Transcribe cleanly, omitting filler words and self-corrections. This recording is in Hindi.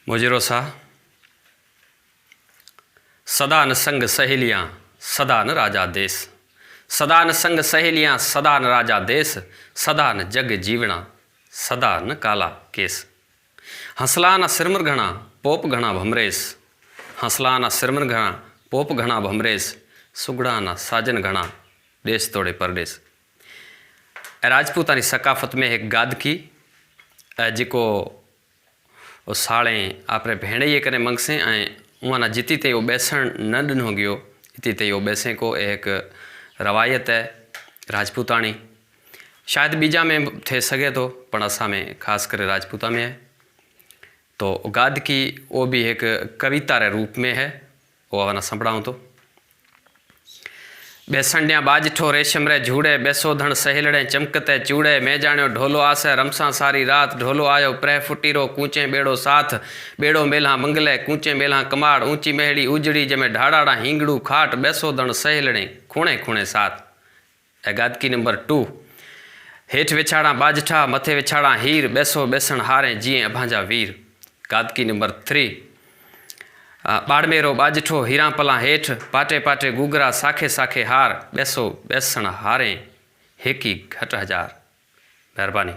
मुजरो सा सदा न संग सहेलियाँ सदा न राजा देश, सदा न संग सहेलियाँ सदा न राजा देश, सदा न जग जीवना सदा न काला केस। हंसला न सिरमर घना पोप घना भमरेश, हंसला न सिरमर घना पोप घना भमरेश, सुगड़ा न साजन घना देश तोड़े परदेश। राजपूतानी सकाफत में एक गादकी जिको साड़े आपरे भेड़े करे मंगसे उना जिती ते बेसण न ॾिनो गयो इति ते बेसे को एक रवायत है राजपूतानी। शायद बीजा में थे सके तो पण असा में खास कर राजपूता में है। तो गादकी वो भी एक कविता रे रूप में है, वो आना संभड़ाऊँ तो। बेसणिया बाजठो रेशम रे झूड़े, बेसो धन सहेलड़े चमकते चूड़े, मैं जाण्यो ढोलो आसे रमसा सारी रात, ढोलो आयो प्रह फुटीरो कूचे बेड़ो साथ, बेड़ो मेल्हा मंगले कूचे मेल्हा कमाड़, ऊंची मेहड़ी उजड़ी जमे ढाड़ाड़ा हींगड़ू खाट, बेसो धन सहेलड़े खूणे खूणे साथ। गादकी नंबर 2। हेठ विछाड़ा बाजठा मथे विछाड़ा हीर, बेसो बेसण हारे जिए अभांजा वीर। गादकी नंबर 3। बाड़मेरो बाजठो हीरा पला हेठ, पाटे पाटे गुगरा साखे साखे हार, बेसो बेसण हारे हेकी घट हजार। मेहरबानी।